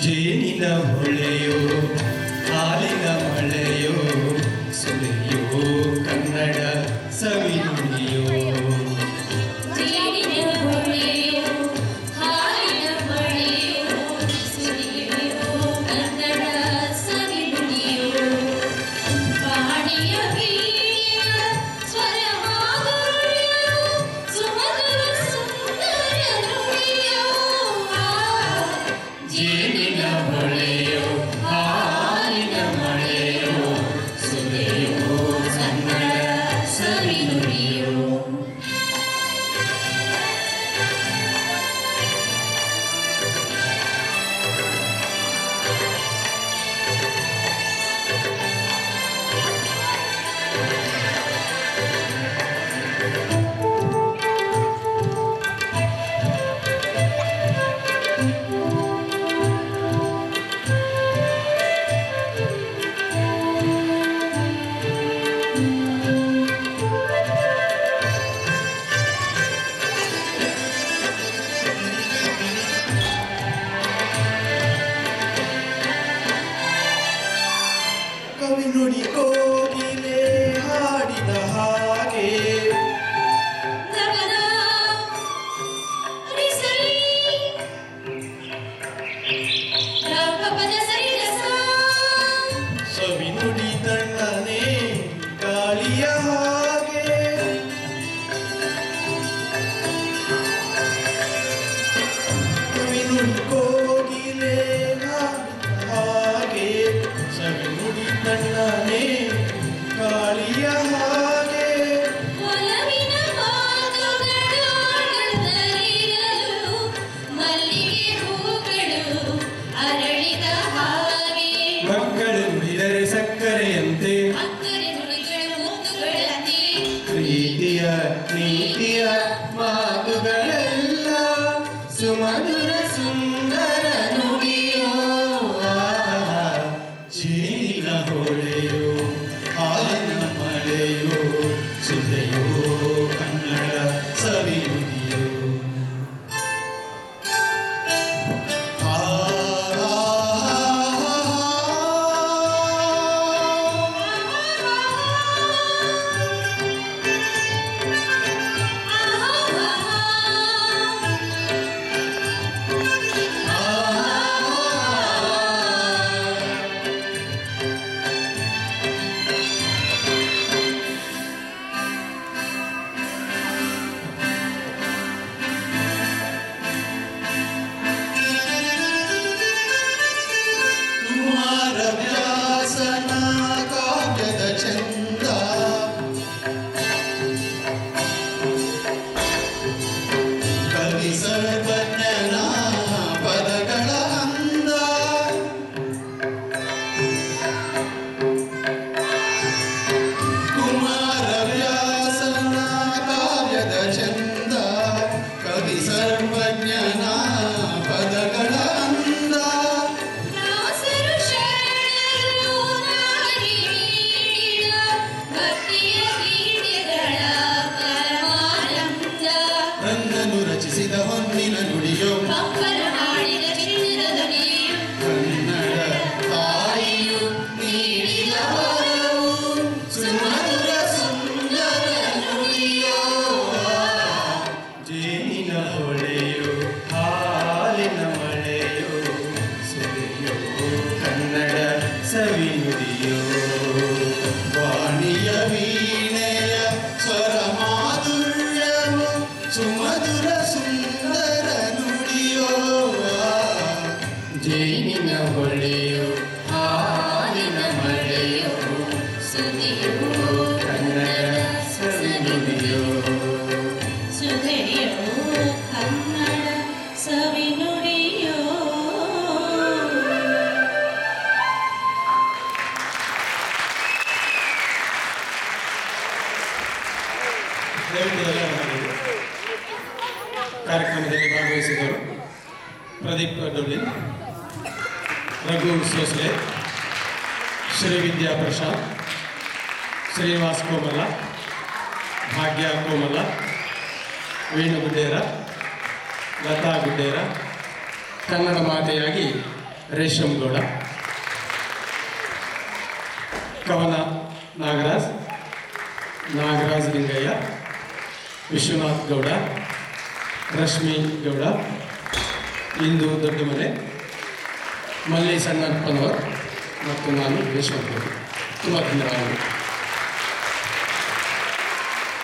ಜೇನಿನ ಹೊಳೆಯೋ ಹಾಲಿನ ಮಳೆಯೋ ಸುಳಿಯೋ ಕನ್ನಡ ಸವಿನುಡಿಯೋ ಕವಿ ನುಡಿ ಕೋಗಿಲೆ ಹಾಡಿದ ಹಾಗೆ ಸವಿ ನುಡಿ ತಣ್ಣನೆ ಗಾಳಿಯ ಹಾಗೆ ಕವಿ ನುಡಿ ಕೋಗಿಲೆ ಹಾಡಿದ ಹಾಗೆ ಸವಿ ನುಡಿ ತಣ್ಣನೆ ಗಾಳಿಯ ಹಾಗೆ ಒಲವಿನ ಮಾತುಗಳು ಮಲ್ಲಿಗೆ ಹೂಗಳು ಅರಳಿದ ಹಾಗೆ ಮಕ್ಕಳು ನುಡಿದರೆ ಸಕ್ಕರೆಯಂತೆ ಅಕ್ಕರೆ ನುಡಿಗಳ ಮುತ್ತುಗಳಂತೆ ಪ್ರೀತಿಯ ನೀತಿಯ ಮಾತುಗಳೆಲ್ಲ ಸುಮಧುರ ಸುಂದರ ನುಡಿಯೋ ಜೇನಿನ ಹೊಳೆಯೋ ಹಾಲಿನ ಮಳೆಯೋ ಸುಧೆಯೋ ಕನ್ನಡ ಸವಿನುಡಿಯೋ ವ್ಯಾಸನ ಕಾವ್ಯದ ಚಂದ ಕವಿ ಸರ್ವಜ್ಞನ ಪದಗಳ ಅಂದ ಕುಮಾರ ವ್ಯಾಸನ ಕಾವ್ಯದ ಚಂದ ಕವಿ ಸರ್ವಜ್ಞನ ಪದಗಳ ಅಂದ ದಾಸರು ಶರಣರು ನಾಡಿದ ಭಕ್ತಿಯ ಗೀತೆಗಳ ಪರಮಾನಂದ ನನ್ನನ್ನು ರಚಿಸಿದ ಹೊನ್ನಿನ ನುಡಿಯೋ ಕಂಪನ ಮಾಡಿದ ಚಿನ್ನದ ನುಡಿಯು ಕನ್ನಡ ತಾಯಿಯು ನೀಡಿದ ವರವು ಸುಮಧುರ ಸುಂದರ ನುಡಿಯೋ ಜೇನಿನ ಹೊಳೆಯೋ ಹಾಲಿನ ಮಳೆಯೋ ಸುರಿಯೋ ಕನ್ನಡ ಸವಿನುಡಿಯೋ ವಾಣಿಯ ವೀಣೆಯ ಸ್ವರ ಮಾಧುರ್ಯವು ಸುಮಧುರ ಸುಂದರ ನುಡಿಯೋ ಜೇನಿನ ಹೊಳೆಯೋ ಹಾಲಿನ ಮಳೆಯೋ ಸುಧಿಯು ಕನ್ನಡ ಸವಿನುಡಿಯೋ ಸುಧೆಯು ಕನ್ನಡ ಸವಿನುಡಿಯೋ ಕಾರ್ಯಕ್ರಮದಲ್ಲಿ ಭಾಗವಹಿಸಿದರು ಪ್ರದೀಪ್ ಡೊಳ್ಳಿ, ರಘು ಸೋಸ್ಲೆ, ಶ್ರೀವಿದ್ಯಾ ಪ್ರಸಾದ್, ಶ್ರೀನಿವಾಸ್ ಕೋಮಲ, ಭಾಗ್ಯ ಕೋಮಲ, ವೇಣು ಗುಡ್ಡೇರ, ಲತಾ ಗುಡ್ಡೇರ, ಕನ್ನಡ ಮಾತೆಯಾಗಿ ರೇಷಮ್ ಗೌಡ, ಕವನ ನಾಗರಾಜ್, ನಾಗರಾಜ್ ಲಿಂಗಯ್ಯ, ವಿಶ್ವನಾಥ್ ಗೌಡ, ರಶ್ಮಿ ಗೌಡ, ಇಂದು ದೊಡ್ಡಮನೆ, ಮಲ್ಲೇಶ್ ಅಣ್ಣಪ್ಪನವರ್ ಮತ್ತು ನಾನು ಯಶವಂತ್ ಗೌಡ. ತುಂಬ ಧನ್ಯವಾದಗಳು.